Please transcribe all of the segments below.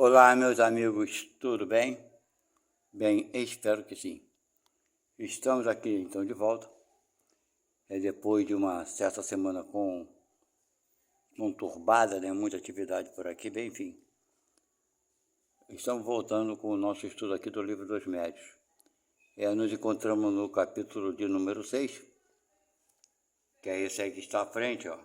Olá, meus amigos, tudo bem? Bem, espero que sim. Estamos aqui então de volta, depois de uma certa semana conturbada, né? Muita atividade por aqui, bem, enfim. Estamos voltando com o nosso estudo aqui do Livro dos Médiuns. Nos encontramos no capítulo de número 6, que é esse aí que está à frente, ó.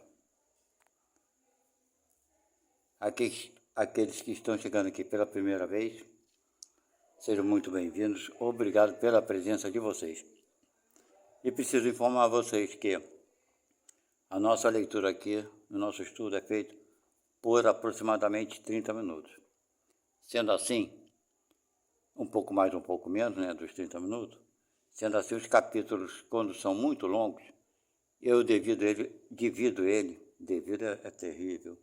Aqueles que estão chegando aqui pela primeira vez, sejam muito bem-vindos. Obrigado pela presença de vocês. E preciso informar vocês que a nossa leitura aqui, o nosso estudo é feito por aproximadamente 30 minutos. Sendo assim, um pouco mais, um pouco menos, né, dos 30 minutos, sendo assim, os capítulos, quando são muito longos, eu divido ele, é terrível,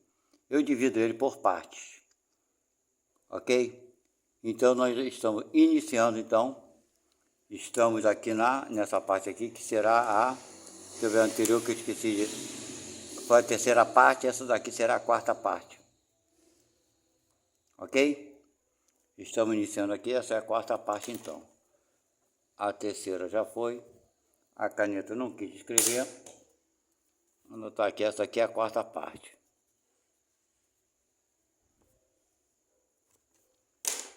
eu divido ele por partes, ok? Então, nós estamos iniciando, estamos aqui nessa parte aqui, que será deixa eu ver a anterior que eu esqueci, foi a terceira parte, essa daqui será a quarta parte, ok? Estamos iniciando aqui, essa é a quarta parte então. A terceira já foi, a caneta não quis escrever, vou anotar aqui, essa aqui é a quarta parte.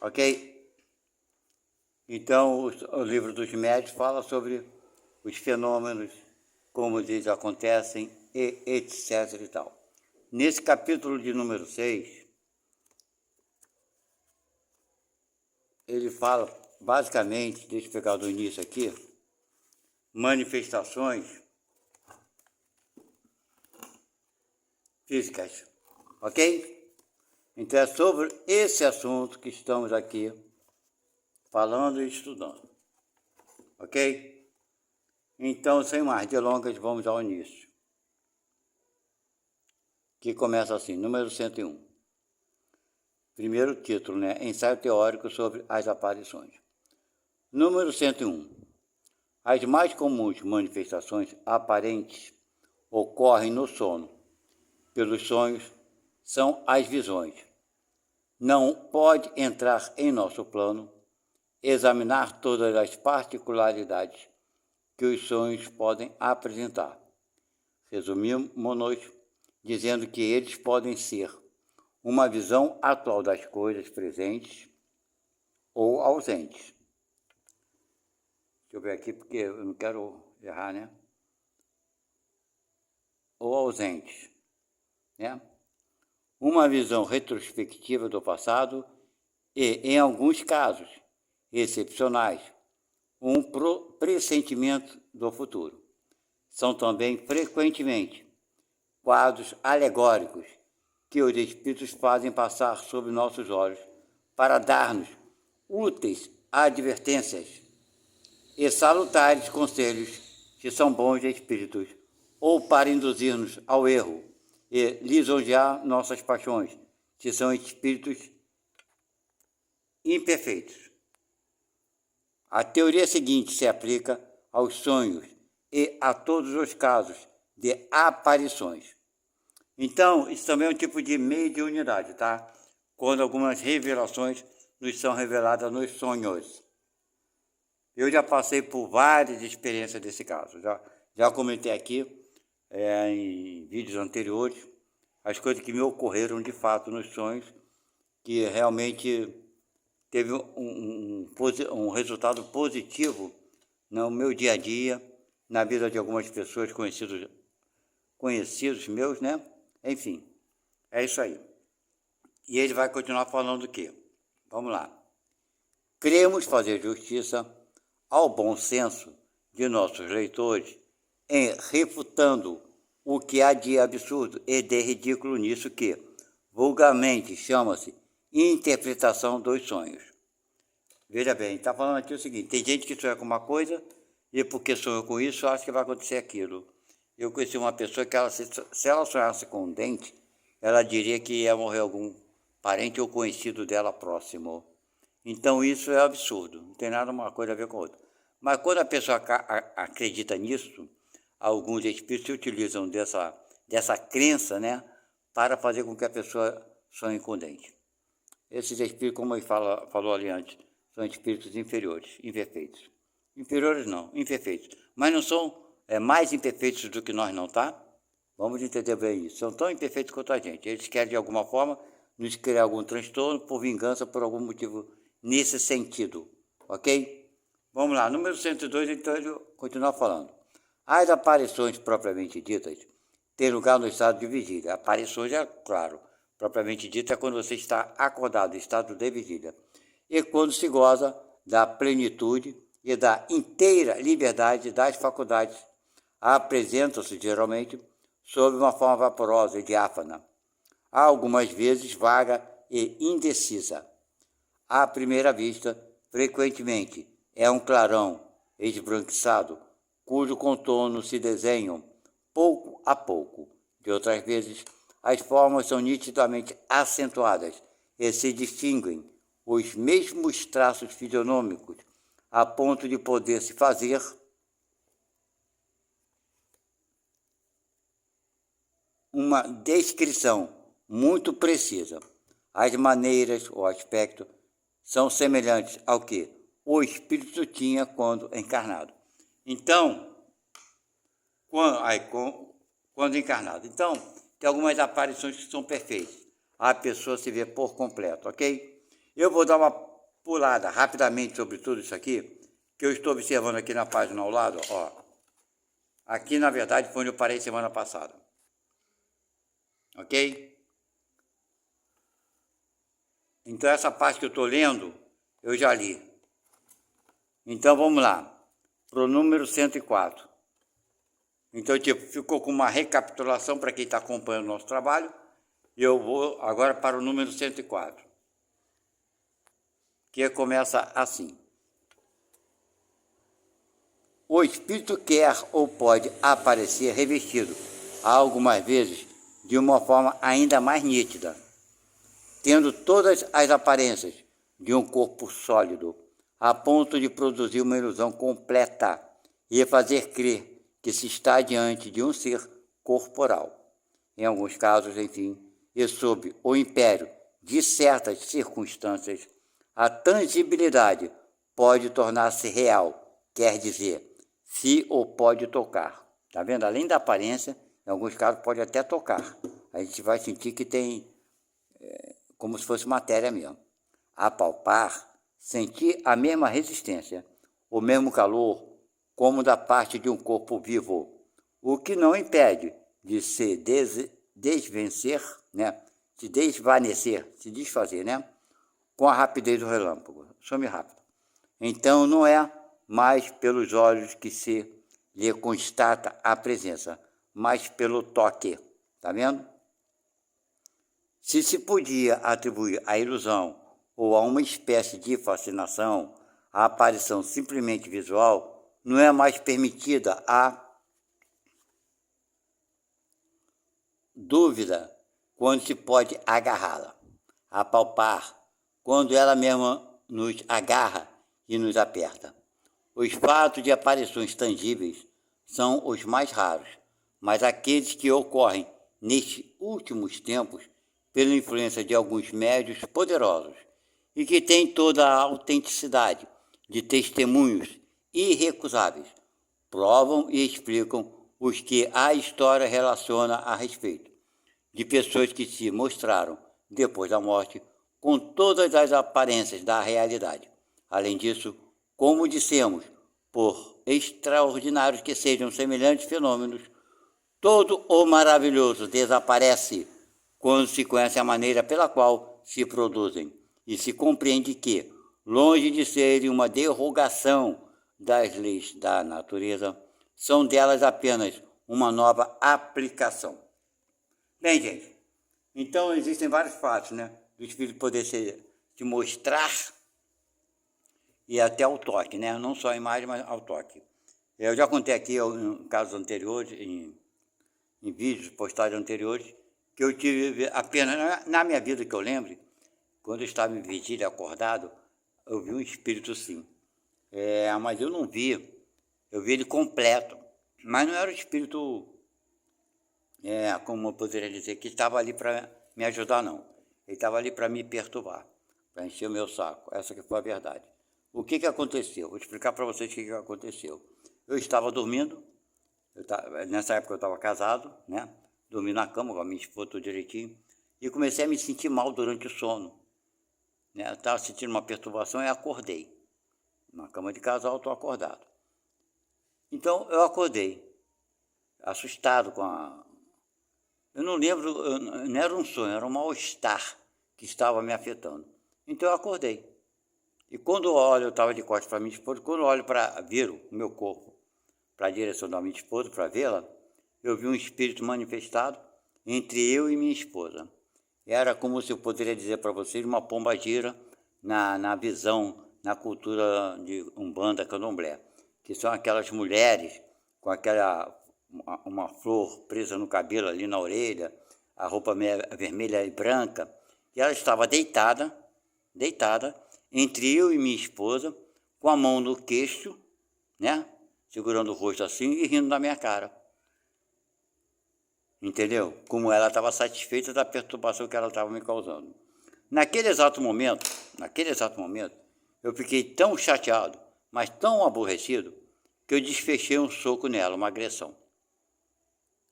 Ok? Então, o livro dos médiuns fala sobre os fenômenos, como eles acontecem, e etc e tal. Nesse capítulo de número 6, ele fala, basicamente, deixa eu pegar do início aqui, manifestações físicas, ok? Então é sobre esse assunto que estamos aqui falando e estudando, ok? Então, sem mais delongas, vamos ao início, que começa assim, número 101. Primeiro título, né? Ensaio teórico sobre as aparições. Número 101. As mais comuns manifestações aparentes ocorrem no sono. Pelos sonhos, são as visões. Não pode entrar em nosso plano, examinar todas as particularidades que os sonhos podem apresentar. Resumimos-nos dizendo que eles podem ser uma visão atual das coisas presentes ou ausentes. Deixa eu ver aqui, porque eu não quero errar, né? Ou ausentes, né? Uma visão retrospectiva do passado e, em alguns casos excepcionais, um pressentimento do futuro. São também frequentemente quadros alegóricos que os espíritos fazem passar sob nossos olhos para dar-nos úteis advertências e salutares conselhos, se são bons espíritos, ou para induzir-nos ao erro e lisonjear nossas paixões, se são espíritos imperfeitos. A teoria seguinte se aplica aos sonhos e a todos os casos de aparições. Então, isso também é um tipo de mediunidade, tá? Quando algumas revelações nos são reveladas nos sonhos. Eu já passei por várias experiências desse caso. Já comentei aqui, em vídeos anteriores, as coisas que me ocorreram de fato nos sonhos, que realmente teve um resultado positivo no meu dia a dia, na vida de algumas pessoas conhecidos meus, né? Enfim, é isso aí. E ele vai continuar falando do quê? Vamos lá. Queremos fazer justiça ao bom senso de nossos leitores em refutando o que há de absurdo e de ridículo nisso que, vulgarmente, chama-se interpretação dos sonhos. Veja bem, está falando aqui o seguinte, tem gente que sonha com uma coisa e porque sonhou com isso, acha que vai acontecer aquilo. Eu conheci uma pessoa que, se ela sonhasse com um dente, ela diria que ia morrer algum parente ou conhecido dela próximo. Então isso é absurdo, não tem nada uma coisa a ver com a outra. Mas quando a pessoa acredita nisso, alguns espíritos se utilizam dessa crença, né, para fazer com que a pessoa sonhe com dente. esses espíritos, como ele falou ali antes, são espíritos inferiores, imperfeitos. Inferiores não, imperfeitos. Mas não são mais imperfeitos do que nós não, tá? Vamos entender bem isso. São tão imperfeitos quanto a gente. Eles querem, de alguma forma, nos criar algum transtorno por vingança, por algum motivo nesse sentido. Ok? Vamos lá. Número 102, então, ele continua falando. As aparições propriamente ditas têm lugar no estado de vigília. Aparições, é claro, propriamente dita é quando você está acordado, estado de vigília. E quando se goza da plenitude e da inteira liberdade das faculdades. Apresentam-se, geralmente, sob uma forma vaporosa e diáfana, algumas vezes vaga e indecisa. À primeira vista, frequentemente, é um clarão esbranquiçado, cujo contorno se desenham pouco a pouco. De outras vezes, as formas são nitidamente acentuadas e se distinguem os mesmos traços fisionômicos, a ponto de poder se fazer uma descrição muito precisa. As maneiras ou aspecto são semelhantes ao que o espírito tinha quando encarnado. Então, quando encarnado. Então, tem algumas aparições que são perfeitas. A pessoa se vê por completo, ok? Eu vou dar uma pulada rapidamente sobre tudo isso aqui, que eu estou observando aqui na página ao lado, ó. Aqui, na verdade, foi onde eu parei semana passada. Ok? Então, essa parte que eu estou lendo, eu já li. Então, vamos lá. Para o número 104. Então, tipo, ficou com uma recapitulação para quem está acompanhando o nosso trabalho. E eu vou agora para o número 104. Que começa assim. O espírito quer ou pode aparecer revestido, algumas vezes, de uma forma ainda mais nítida, tendo todas as aparências de um corpo sólido, a ponto de produzir uma ilusão completa e fazer crer que se está diante de um ser corporal. Em alguns casos, enfim, e sob o império de certas circunstâncias, a tangibilidade pode tornar-se real, quer dizer, se ou pode tocar. Está vendo? Além da aparência, em alguns casos pode até tocar. A gente vai sentir que tem como se fosse matéria mesmo. Apalpar, sentir a mesma resistência, o mesmo calor, como da parte de um corpo vivo, o que não impede de se desvencer, né? Se desvanecer, se desfazer, né? Com a rapidez do relâmpago, some rápido. Então não é mais pelos olhos que se lhe constata a presença, mas pelo toque, tá vendo? Se podia atribuir à ilusão ou a uma espécie de fascinação a aparição simplesmente visual, não é mais permitida a dúvida quando se pode agarrá-la, apalpar quando ela mesma nos agarra e nos aperta. Os fatos de aparições tangíveis são os mais raros, mas aqueles que ocorrem nestes últimos tempos pela influência de alguns médios poderosos e que têm toda a autenticidade de testemunhos irrecusáveis, provam e explicam os que a história relaciona a respeito de pessoas que se mostraram, depois da morte, com todas as aparências da realidade. Além disso, como dissemos, por extraordinários que sejam semelhantes fenômenos, todo o maravilhoso desaparece quando se conhece a maneira pela qual se produzem e se compreende que, longe de serem uma derrogação das leis da natureza, são delas apenas uma nova aplicação. Bem, gente, então existem vários fatos, né? Do espírito poder se mostrar e até ao toque, né? Não só a imagem, mas ao toque. Eu já contei aqui em casos anteriores, em vídeos postados anteriores, que eu tive apenas, na minha vida que eu lembre, quando eu estava em vigília acordado, eu vi um espírito sim. Mas eu não vi, eu vi ele completo, mas não era o espírito, como eu poderia dizer, que estava ali para me ajudar, não. Ele estava ali para me perturbar. para encher o meu saco. Essa que foi a verdade. O que aconteceu? Vou explicar para vocês o que aconteceu. Eu estava dormindo, nessa época eu estava casado, né? Dormi na cama com a minha esposa, tudo direitinho, e comecei a me sentir mal durante o sono. Né? Eu estava sentindo uma perturbação e acordei. Na cama de casal, estou acordado. Então, eu acordei, assustado com a... Eu não lembro, não era um sonho, era um mal-estar que estava me afetando. Então, eu acordei. E quando eu olho, eu estava de costas para minha esposa, quando eu olho para ver o meu corpo, para a direção da minha esposa, para vê-la, eu vi um espírito manifestado entre eu e minha esposa. Era como se eu poderia dizer para vocês, uma pombagira na visão, na cultura de Umbanda, Candomblé, que são aquelas mulheres com uma flor presa no cabelo ali na orelha, a roupa vermelha e branca, e ela estava deitada entre eu e minha esposa, com a mão no queixo, né, segurando o rosto assim e rindo da minha cara. Entendeu? Como ela estava satisfeita da perturbação que ela estava me causando. Naquele exato momento, eu fiquei tão chateado, mas tão aborrecido, que eu desfechei um soco nela, uma agressão.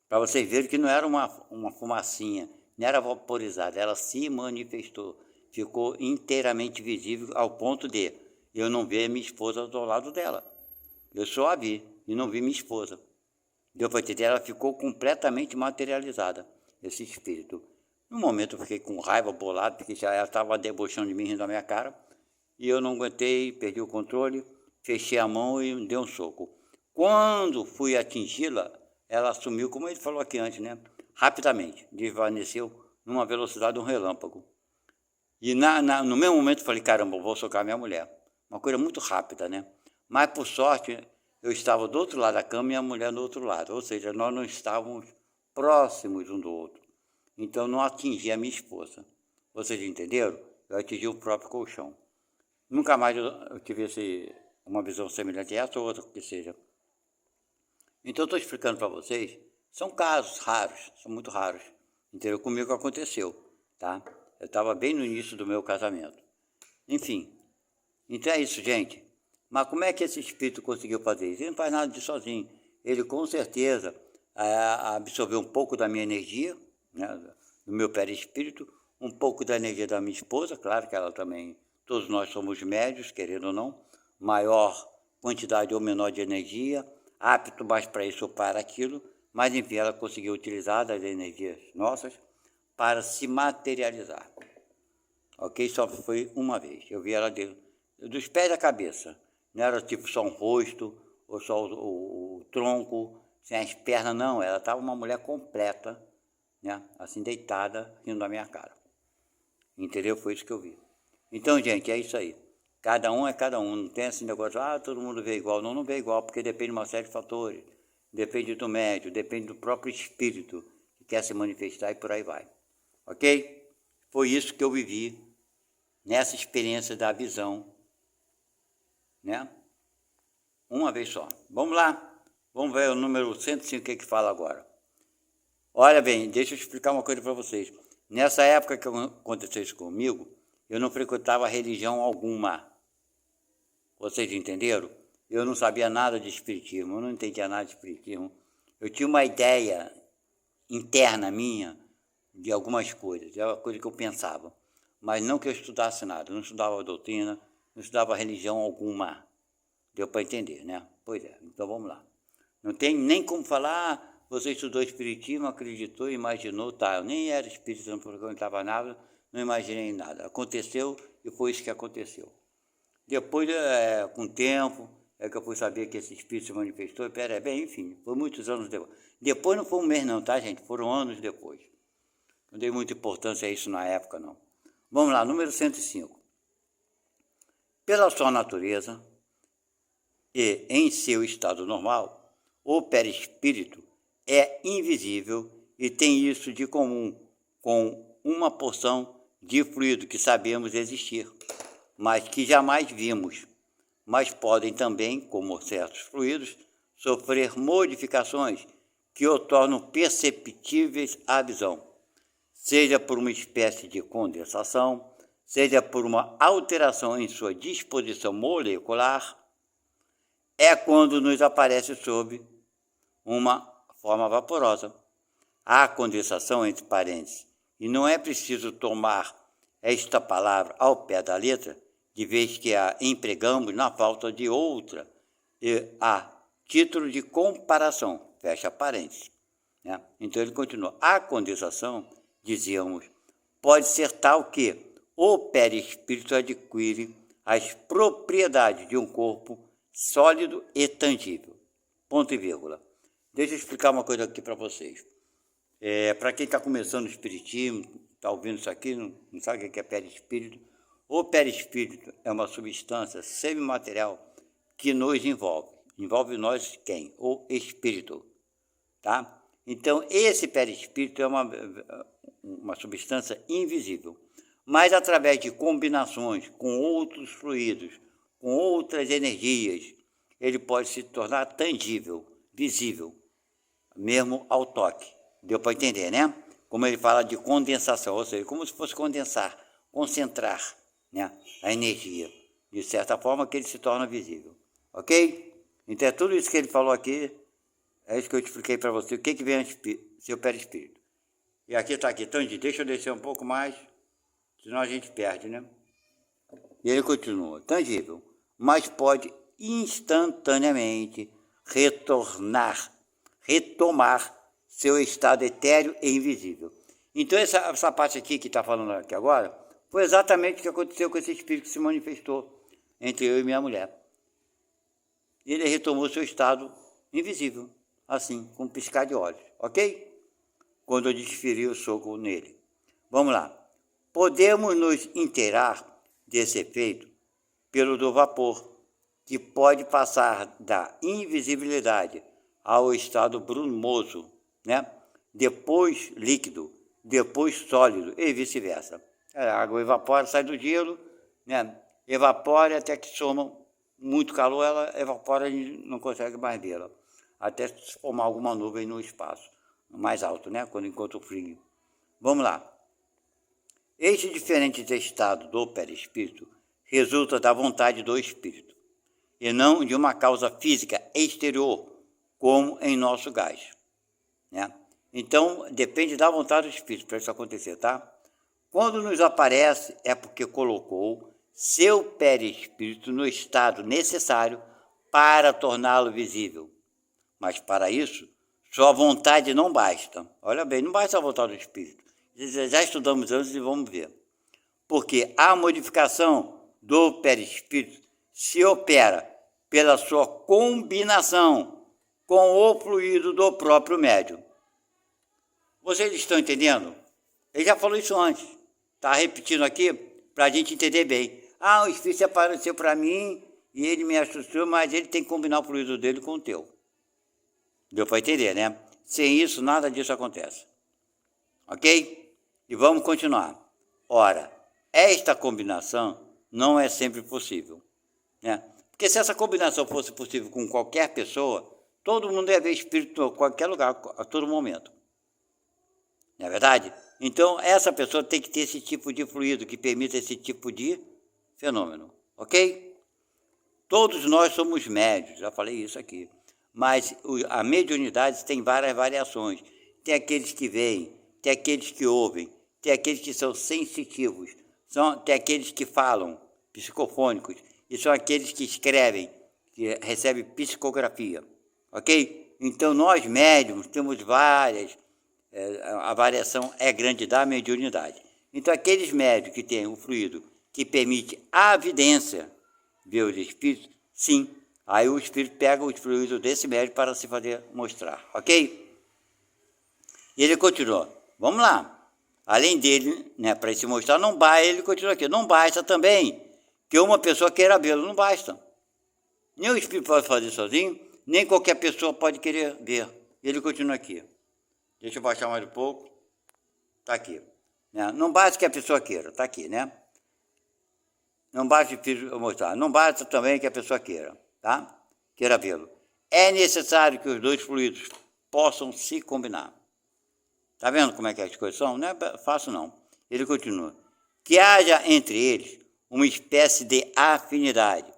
Para vocês verem que não era uma fumacinha, não era vaporizada, ela se manifestou, ficou inteiramente visível ao ponto de eu não ver minha esposa do lado dela. Eu só a vi e não vi minha esposa. Deu para entender, ela ficou completamente materializada, esse espírito. No momento eu fiquei com raiva, bolado, porque já ela estava debochando de mim, rindo da minha cara, e eu não aguentei, perdi o controle, fechei a mão e dei um soco. Quando fui atingi-la, ela sumiu, como ele falou aqui antes, né? Rapidamente, desvaneceu numa velocidade de um relâmpago. E no mesmo momento eu falei, caramba, eu vou socar minha mulher. Uma coisa muito rápida, né? Mas, por sorte, eu estava do outro lado da cama e a mulher do outro lado. Ou seja, nós não estávamos próximos um do outro. Então, não atingi a minha esposa. Vocês entenderam? Eu atingi o próprio colchão. Nunca mais eu tive uma visão semelhante a essa ou outra que seja. Então, eu estou explicando para vocês, são casos raros, são muito raros. Entendeu? Comigo aconteceu, tá? Eu estava bem no início do meu casamento. Enfim, então é isso, gente. Mas como é que esse espírito conseguiu fazer isso? Ele não faz nada disso sozinho. Ele, com certeza, absorveu um pouco da minha energia, né, do meu perispírito, um pouco da energia da minha esposa, claro que ela também, todos nós somos médios, querendo ou não, maior quantidade ou menor de energia, apto mais para isso ou para aquilo, mas enfim, ela conseguiu utilizar das energias nossas para se materializar. Ok? Só foi uma vez. Eu vi ela dos pés da cabeça. Não era tipo só um rosto, ou só o tronco, sem as pernas, não. Ela estava uma mulher completa, né? Assim, deitada, rindo da minha cara. Entendeu? Foi isso que eu vi. Então, gente, é isso aí. Cada um é cada um. Não tem esse negócio, todo mundo vê igual. Não, não vê igual, porque depende de uma série de fatores. Depende do médium, depende do próprio espírito que quer se manifestar e por aí vai. Ok? Foi isso que eu vivi nessa experiência da visão, né? Uma vez só. Vamos lá? Vamos ver o número 105, o que fala agora. Olha bem, deixa eu explicar uma coisa para vocês. Nessa época que aconteceu isso comigo, eu não frequentava religião alguma. Vocês entenderam? Eu não sabia nada de espiritismo, eu não entendia nada de espiritismo. Eu tinha uma ideia interna minha de algumas coisas, era uma coisa que eu pensava, mas não que eu estudasse nada, não estudava doutrina, não estudava religião alguma. Deu para entender, né? Pois é, então vamos lá. Não tem nem como falar, você estudou espiritismo, acreditou, imaginou, tá, eu nem era espírita, não frequentava nada, não imaginei nada. Aconteceu e foi isso que aconteceu. Depois, com o tempo, é que eu fui saber que esse espírito se manifestou, enfim, foi muitos anos depois. Depois não foi um mês não, tá, gente? Foram anos depois. Não dei muita importância a isso na época, não. Vamos lá, número 105. Pela sua natureza e em seu estado normal, o perispírito é invisível e tem isso de comum com uma porção de fluido que sabemos existir, mas que jamais vimos. Mas podem também, como certos fluidos, sofrer modificações que o tornam perceptíveis à visão, seja por uma espécie de condensação, seja por uma alteração em sua disposição molecular, é quando nos aparece sob uma forma vaporosa. Há condensação entre parênteses, e não é preciso tomar esta palavra ao pé da letra, de vez que a empregamos na falta de outra, e a título de comparação, fecha parênteses. Né? Então ele continua. A condensação, dizíamos, pode ser tal que o perispírito adquire as propriedades de um corpo sólido e tangível. Ponto e vírgula. Deixa eu explicar uma coisa aqui para vocês. Para quem está começando o espiritismo, está ouvindo isso aqui, não sabe o que é perispírito. O perispírito é uma substância semimaterial que nos envolve. Envolve nós quem? O espírito. Tá? Então, esse perispírito é uma substância invisível, mas através de combinações com outros fluidos, com outras energias, ele pode se tornar tangível, visível, mesmo ao toque. Deu para entender, né? Como ele fala de condensação, ou seja, como se fosse condensar, concentrar, né, a energia, de certa forma que ele se torna visível. Ok? Então é tudo isso que ele falou aqui, é isso que eu expliquei para você, o que vem antes seu perispírito. E aqui está aqui, então deixa eu descer um pouco mais, senão a gente perde, né? E ele continua, tangível, mas pode instantaneamente retomar seu estado etéreo e invisível. Então essa parte aqui que está falando aqui agora, foi exatamente o que aconteceu com esse espírito que se manifestou entre eu e minha mulher. Ele retomou seu estado invisível, assim, com um piscar de olhos, ok? Quando eu desferi o soco nele. Vamos lá. Podemos nos inteirar desse efeito pelo do vapor, que pode passar da invisibilidade ao estado brumoso, né? Depois líquido, depois sólido e vice-versa. A água evapora, sai do gelo, né? Evapora até que soma muito calor, ela evapora e não consegue mais vê-la, até se formar alguma nuvem no espaço mais alto, né? Quando encontra o frio. Vamos lá. Este diferente estado do perispírito resulta da vontade do espírito, e não de uma causa física exterior, como em nosso gás. Né? Então, depende da vontade do espírito para isso acontecer, tá? Quando nos aparece, é porque colocou seu perispírito no estado necessário para torná-lo visível. Mas para isso, sua vontade não basta. Olha bem, não basta a vontade do espírito. Já estudamos antes e vamos ver. Porque a modificação do perispírito se opera pela sua combinação com o fluido do próprio médium. Vocês estão entendendo? Ele já falou isso antes. Está repetindo aqui para a gente entender bem. O espírito apareceu para mim e ele me assustou, mas ele tem que combinar o fluido dele com o teu. Deu para entender, né? Sem isso, nada disso acontece. Ok? E vamos continuar. Ora, esta combinação não é sempre possível, né? Porque se essa combinação fosse possível com qualquer pessoa, todo mundo ia ver espírito em qualquer lugar, a todo momento. Não é verdade? Então, essa pessoa tem que ter esse tipo de fluido que permita esse tipo de fenômeno, ok? Todos nós somos médios, já falei isso aqui. Mas a mediunidade tem várias variações. Tem aqueles que veem, tem aqueles que ouvem, tem aqueles que são sensitivos, tem aqueles que falam, psicofônicos, e são aqueles que escrevem, que recebem psicografia, ok? Então, nós médiums temos várias, a variação é grande da mediunidade. Então, aqueles médios que têm o fluido que permite a evidência, ver os espíritos, sim, aí o espírito pega o fluido desse médium para se fazer mostrar, ok? E ele continua, vamos lá. Além dele, né, para se mostrar, não basta, ele continua aqui, não basta também que uma pessoa queira vê-lo, não basta. Nem o espírito pode fazer sozinho, nem qualquer pessoa pode querer ver. Ele continua aqui. Deixa eu baixar mais um pouco. Está aqui. Né? Não basta que a pessoa queira, está aqui, né? Não basta mostrar, não basta também que a pessoa queira, tá? Queira vê-lo. É necessário que os dois fluidos possam se combinar. Está vendo como é que as coisas são? Não é fácil, não. Ele continua. que haja entre eles uma espécie de afinidade.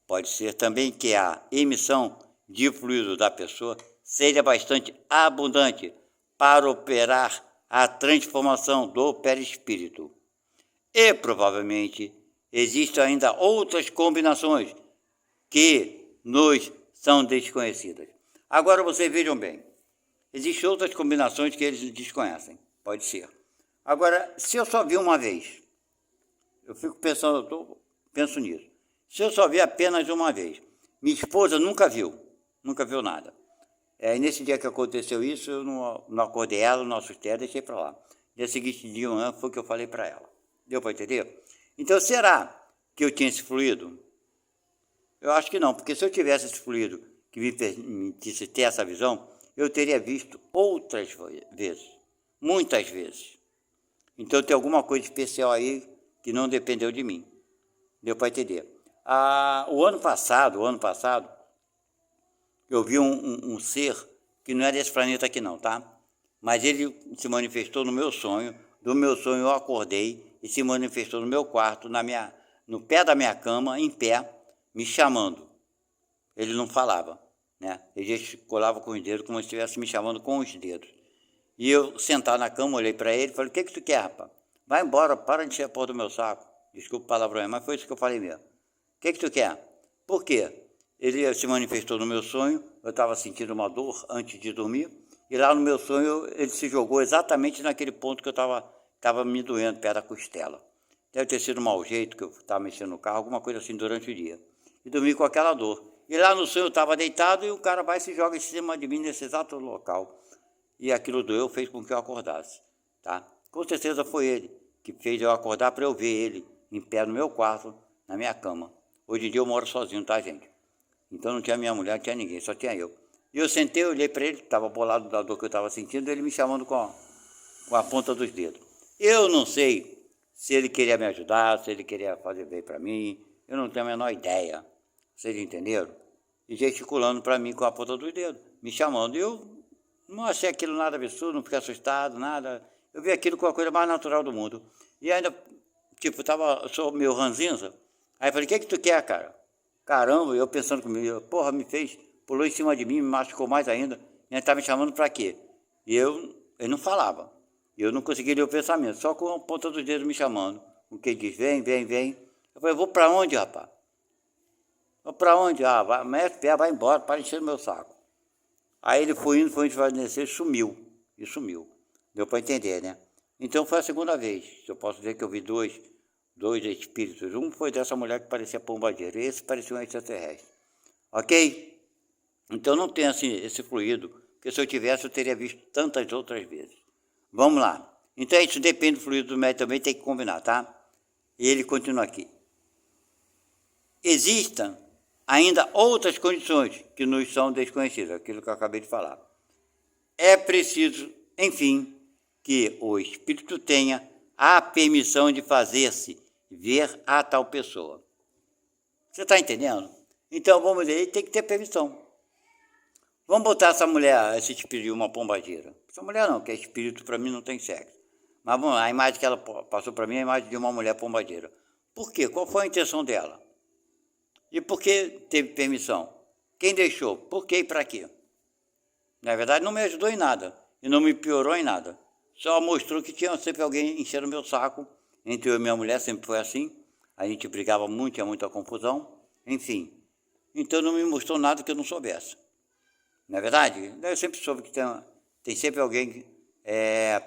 Pode ser também que a emissão de fluido da pessoa seja bastante abundante para operar a transformação do perispírito. E provavelmente existem ainda outras combinações que nos são desconhecidas. Agora vocês vejam bem, existem outras combinações que eles desconhecem, pode ser. Agora, se eu só vi uma vez, eu fico pensando, penso nisso. Se eu só vi apenas uma vez, minha esposa nunca viu nada. E nesse dia que aconteceu isso, eu não acordei ela, não assustei ela, deixei para lá. Dia seguinte, dia um ano, foi o que eu falei para ela. Deu para entender? Então, será que eu tinha esse fluido? Eu acho que não, porque se eu tivesse esse fluido que me permitisse ter essa visão, eu teria visto outras vezes, muitas vezes. Então, tem alguma coisa especial aí que não dependeu de mim. Deu para entender? O ano passado, eu vi um ser que não é desse planeta aqui não, tá? Mas ele se manifestou no meu sonho. Do meu sonho eu acordei e se manifestou no meu quarto, no pé da minha cama, em pé, me chamando. Ele não falava, né? Ele gesticulava com os dedos como se estivesse me chamando com os dedos. E eu, sentado na cama, olhei para ele e falei, o que tu quer, rapaz? Vai embora, para de encher a porra do meu saco. Desculpa o palavrão, mas foi isso que eu falei mesmo. O que tu quer? Por quê? Ele se manifestou no meu sonho, eu estava sentindo uma dor antes de dormir, e lá no meu sonho ele se jogou exatamente naquele ponto que eu estava me doendo, perto da costela. Deve ter sido um mau jeito, que eu estava mexendo no carro, alguma coisa assim durante o dia. E dormi com aquela dor. E lá no sonho eu estava deitado e o cara vai e se joga em cima de mim nesse exato local. E aquilo doeu, fez com que eu acordasse. Tá? Com certeza foi ele que fez eu acordar para eu ver ele em pé no meu quarto, na minha cama. Hoje em dia eu moro sozinho, tá, gente? Então não tinha minha mulher, não tinha ninguém, só tinha eu. E eu sentei, olhei para ele, estava bolado da dor que eu estava sentindo, ele me chamando com a ponta dos dedos. Eu não sei se ele queria me ajudar, se ele queria fazer bem para mim, eu não tenho a menor ideia. Vocês entenderam? E gesticulando para mim com a ponta dos dedos, me chamando. E eu não achei aquilo nada absurdo, não fiquei assustado, nada. Eu vi aquilo com a coisa mais natural do mundo. E ainda, tipo, sou meio ranzinza. Aí eu falei, o que tu quer, cara? Caramba, eu pensando comigo, porra, pulou em cima de mim, me machucou mais ainda. E ele estava me chamando para quê? E ele não falava. Eu não conseguia ler o pensamento, só com a ponta dos dedos me chamando. O que diz, vem, vem, vem. Eu falei, vou para onde, rapaz? Vou para onde? Vai, mete pé, vai embora, para encher o meu saco. Aí ele foi indo, vai descer e sumiu. Deu para entender, né? Então foi a segunda vez. Eu posso dizer que eu vi dois espíritos. Um foi dessa mulher que parecia pombageiro, esse parecia um extraterrestre. Ok? Então não tem assim, esse fluido, porque se eu tivesse eu teria visto tantas outras vezes. Vamos lá. Então isso depende do fluido do médium também, tem que combinar, tá? E ele continua aqui. Existem ainda outras condições que nos são desconhecidas, aquilo que eu acabei de falar. É preciso, enfim, que o espírito tenha a permissão de fazer-se ver a tal pessoa. Você está entendendo? Então, vamos dizer, ele tem que ter permissão. Vamos botar essa mulher, esse espírito de uma pombageira. Essa mulher não, que é espírito, para mim não tem sexo. Mas vamos lá, a imagem que ela passou para mim é a imagem de uma mulher pombageira. Por quê? Qual foi a intenção dela? E por que teve permissão? Quem deixou? Por quê e para quê? Na verdade, não me ajudou em nada. E não me piorou em nada. Só mostrou que tinha sempre alguém enchendo o meu saco. Entre eu e minha mulher sempre foi assim. A gente brigava muito, tinha muita confusão. Enfim. Então não me mostrou nada que eu não soubesse. Não é verdade? Eu sempre soube que tem sempre alguém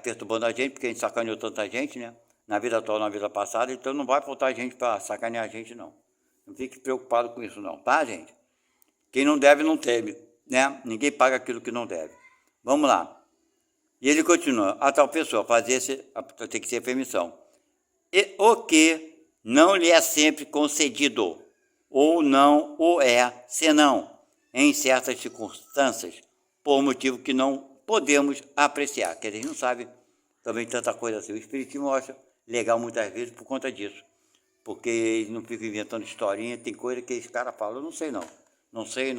perturbando a gente, porque a gente sacaneou tanta gente, né? Na vida atual, na vida passada. Então não vai faltar gente para sacanear a gente, não. Não fique preocupado com isso, não, tá, gente? Quem não deve, não teme, né? Ninguém paga aquilo que não deve. Vamos lá. E ele continua. A tal pessoa tem que ter permissão. E o que não lhe é sempre concedido, ou não o é, senão em certas circunstâncias, por motivo que não podemos apreciar. Quer dizer, a gente não sabe também tanta coisa assim. O Espiritismo acha legal muitas vezes por conta disso. Porque eles não ficam inventando historinha, tem coisa que esse cara fala, eu não sei não. Não sei,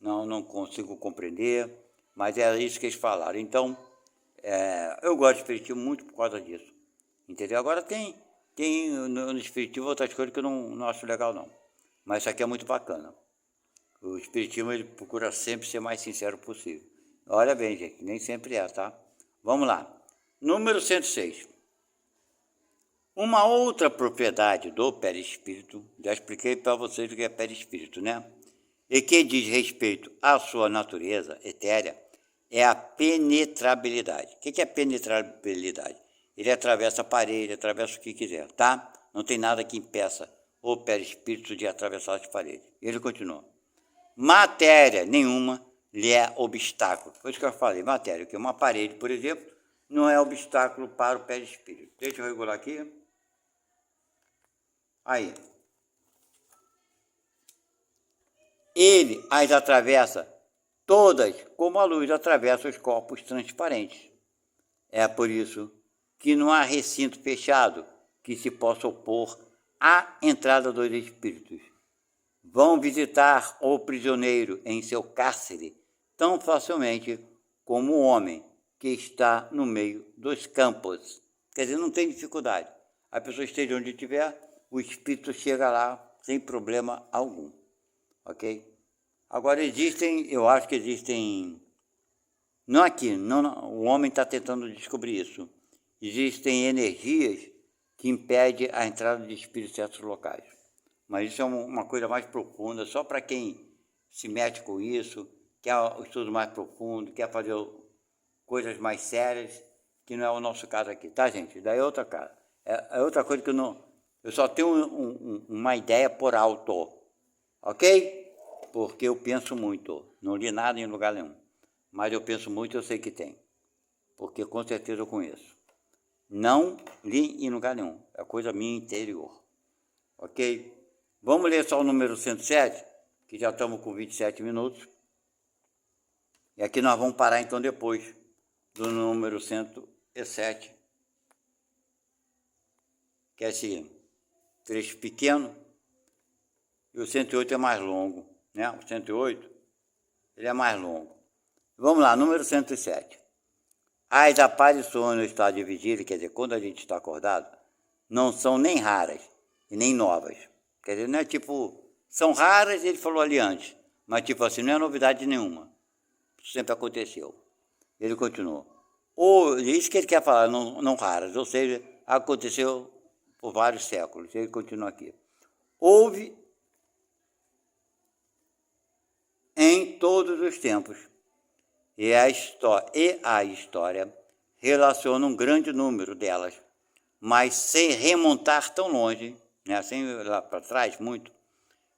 não consigo compreender, mas é isso que eles falaram. Então, eu gosto de Espiritismo muito por causa disso. Entendeu? Agora tem Tem no Espiritismo outras coisas que eu não acho legal, não. Mas isso aqui é muito bacana. O Espiritismo, ele procura sempre ser mais sincero possível. Olha bem, gente, nem sempre é, tá? Vamos lá. Número 106. Uma outra propriedade do perispírito, já expliquei para vocês o que é perispírito, né? E que diz respeito à sua natureza etérea, é a penetrabilidade. O que é penetrabilidade? Ele atravessa a parede, atravessa o que quiser, tá? Não tem nada que impeça o perispírito de atravessar as paredes. Ele continua. Matéria nenhuma lhe é obstáculo. Foi isso que eu falei, matéria, que uma parede, por exemplo, não é obstáculo para o perispírito. Deixa eu regular aqui. Aí. Ele as atravessa todas como a luz atravessa os corpos transparentes. É por isso que não há recinto fechado que se possa opor à entrada dos espíritos. Vão visitar o prisioneiro em seu cárcere tão facilmente como o homem que está no meio dos campos. Quer dizer, não tem dificuldade. A pessoa esteja onde estiver, o espírito chega lá sem problema algum. Ok? Agora eu acho que existem, não aqui, não, o homem está tentando descobrir isso. Existem energias que impedem a entrada de espíritos em certos locais. Mas isso é uma coisa mais profunda, só para quem se mete com isso, quer o estudo mais profundo, quer fazer coisas mais sérias, que não é o nosso caso aqui, tá, gente? Daí é outra cara. É outra coisa que eu só tenho uma ideia por alto, ok? Porque eu penso muito, não li nada em lugar nenhum, mas eu penso muito, eu sei que tem, porque com certeza eu conheço. Não li em lugar nenhum, é coisa minha interior, ok? Vamos ler só o número 107, que já estamos com 27 minutos. E aqui nós vamos parar então depois do número 107, que é esse trecho pequeno, e o 108 é mais longo, né? O 108, ele é mais longo. Vamos lá, número 107. As aparições no estado de vigília, quer dizer, quando a gente está acordado, não são nem raras e nem novas. Quer dizer, não é tipo, são raras, ele falou ali antes, mas tipo assim, não é novidade nenhuma. Isso sempre aconteceu. Ele continuou. Isso que ele quer falar, não raras, ou seja, aconteceu por vários séculos. Ele continua aqui. Houve em todos os tempos, e a história relaciona um grande número delas, mas sem remontar tão longe, né, sem ir lá para trás muito,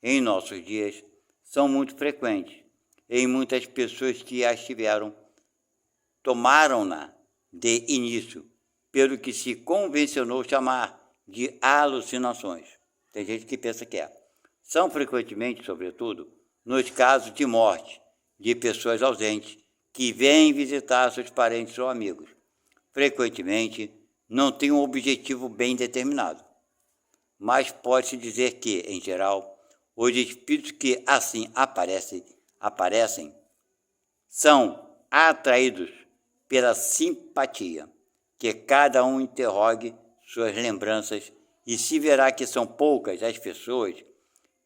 em nossos dias, são muito frequentes. E muitas pessoas que as tiveram tomaram-na de início, pelo que se convencionou chamar de alucinações. Tem gente que pensa que é. São frequentemente, sobretudo, nos casos de morte de pessoas ausentes que vêm visitar seus parentes ou amigos. Frequentemente, não tem um objetivo bem determinado, mas pode-se dizer que, em geral, os espíritos que assim aparecem são atraídos pela simpatia, que cada um interrogue suas lembranças e se verá que são poucas as pessoas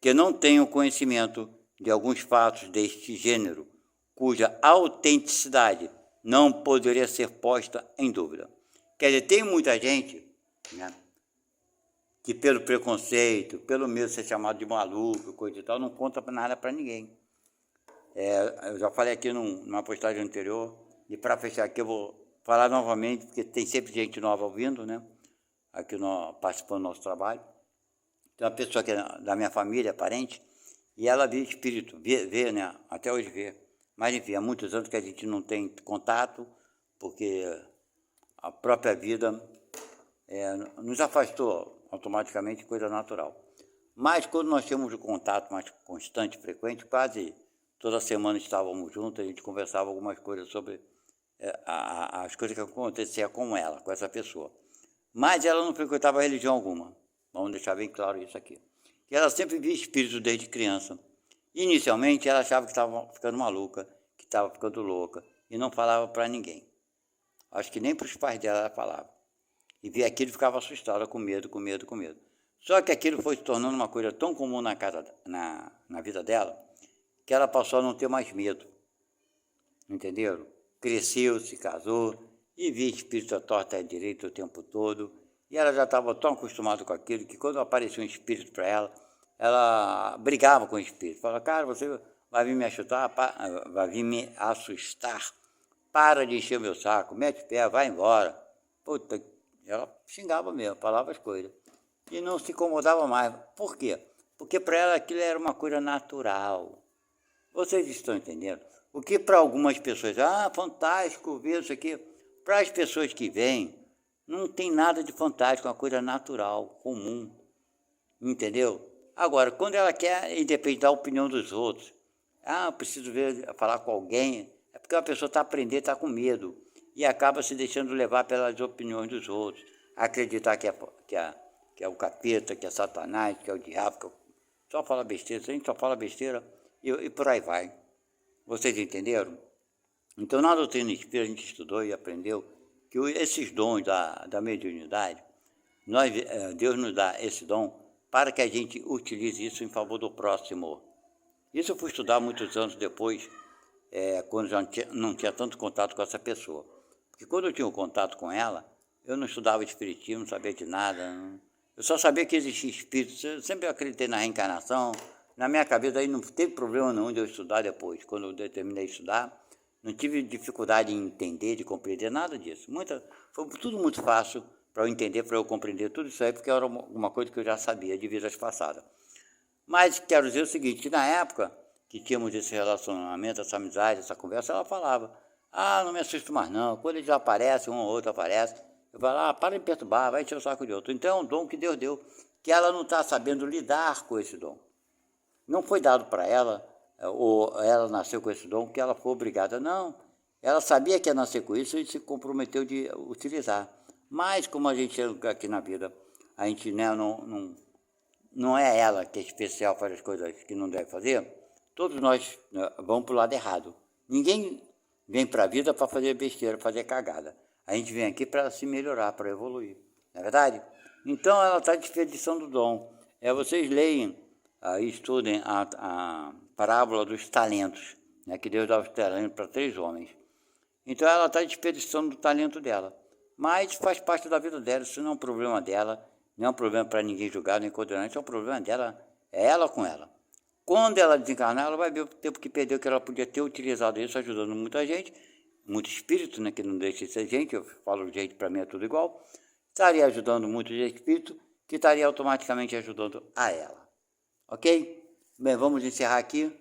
que não tenham conhecimento de alguns fatos deste gênero, cuja autenticidade não poderia ser posta em dúvida. Quer dizer, tem muita gente, né, que pelo preconceito, pelo medo de ser chamado de maluco, coisa e tal, não conta nada para ninguém. Eu já falei aqui numa postagem anterior, e para fechar aqui eu vou falar novamente, porque tem sempre gente nova ouvindo, né, aqui participando do nosso trabalho. Tem uma pessoa que é da minha família, parente, e ela vê espírito, vê, né, até hoje vê. Mas enfim, há muitos anos que a gente não tem contato, porque a própria vida nos afastou automaticamente, coisa natural. Mas quando nós tínhamos um contato mais constante, frequente, quase toda semana estávamos juntos, a gente conversava algumas coisas sobre as coisas que aconteciam com ela, com essa pessoa. Mas ela não frequentava religião alguma, vamos deixar bem claro isso aqui. E ela sempre via espíritos desde criança. Inicialmente ela achava que estava ficando maluca, que estava ficando louca, e não falava para ninguém. Acho que nem para os pais dela ela falava. e via aquilo e ficava assustada, com medo, com medo, com medo. Só que aquilo foi se tornando uma coisa tão comum na vida dela, que ela passou a não ter mais medo. Entenderam? Cresceu, se casou, e via espírito à torta e à direita o tempo todo. E ela já estava tão acostumada com aquilo que quando aparecia um espírito para ela brigava com o espírito. Falava, cara, você vai vir me assustar, vai vir me assustar. Para de encher o meu saco, mete o pé, vai embora. Puta, ela xingava mesmo, falava as coisas. E não se incomodava mais. Por quê? Porque para ela aquilo era uma coisa natural. Vocês estão entendendo? O que para algumas pessoas, fantástico, ver isso aqui. Para as pessoas que vêm, não tem nada de fantástico, é uma coisa natural, comum. Entendeu? Agora, quando ela quer, independente da opinião dos outros, eu preciso falar com alguém, é porque a pessoa está aprendendo, está com medo, e acaba se deixando levar pelas opiniões dos outros, acreditar que é o capeta, que é Satanás, que é o diabo, só fala besteira, a gente só fala besteira e por aí vai. Vocês entenderam? Então, na doutrina espírita, a gente estudou e aprendeu que esses dons da mediunidade, Deus nos dá esse dom para que a gente utilize isso em favor do próximo. Isso eu fui estudar muitos anos depois, quando já não tinha tanto contato com essa pessoa. Porque quando eu tinha um contato com ela, eu não estudava espiritismo, não sabia de nada. Eu só sabia que existia espírito, eu sempre acreditei na reencarnação. Na minha cabeça aí não teve problema nenhum de eu estudar depois. Quando eu terminei de estudar, não tive dificuldade em entender, de compreender nada disso. Foi tudo muito fácil para eu entender, para eu compreender tudo isso aí, porque era uma coisa que eu já sabia de vidas passadas. Mas quero dizer o seguinte, que na época que tínhamos esse relacionamento, essa amizade, essa conversa, ela falava, não me assusto mais não, quando eles aparecem, um ou outro aparece, eu falo, para de perturbar, vai encher o saco de outro. Então é um dom que Deus deu, que ela não está sabendo lidar com esse dom. Não foi dado para ela, ou ela nasceu com esse dom, que ela foi obrigada, não. Ela sabia que ia nascer com isso e se comprometeu de utilizar. Mas como a gente aqui na vida, a gente não é ela que é especial, faz as coisas que não deve fazer, todos nós vamos para o lado errado. Ninguém vem para a vida para fazer besteira, fazer cagada. A gente vem aqui para se melhorar, para evoluir. Não é verdade? Então ela está desperdiçando o dom. Vocês leem, estudem a parábola dos talentos, né, que Deus dá os talentos para 3 homens. Então ela está desperdiçando o talento dela. Mas faz parte da vida dela, isso não é um problema dela, não é um problema para ninguém julgar, nem condenar, isso é um problema dela, é ela com ela. Quando ela desencarnar, ela vai ver o tempo que perdeu, que ela podia ter utilizado isso, ajudando muita gente, muito espírito, né, que não deixa de ser gente, eu falo gente, para mim é tudo igual, estaria ajudando muito de espírito, que estaria automaticamente ajudando a ela. Ok? Bem, vamos encerrar aqui.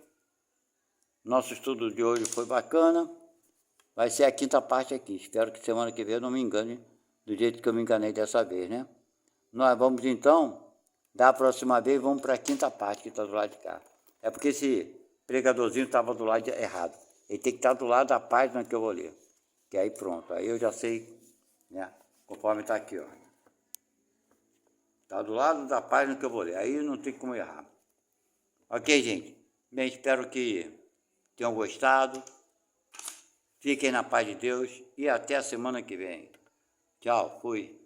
Nosso estudo de hoje foi bacana. Vai ser a 5ª parte aqui. Espero que semana que vem eu não me engane do jeito que eu me enganei dessa vez, né? Nós vamos então, da próxima vez, vamos para a 5ª parte que está do lado de cá. É porque esse pregadorzinho estava do lado errado. Ele tem que estar do lado da página que eu vou ler. Que aí pronto, aí eu já sei, né? Conforme está aqui, ó. Está do lado da página que eu vou ler. Aí não tem como errar. Ok, gente? Bem, espero que tenham gostado. Fiquem na paz de Deus e até a semana que vem. Tchau, fui.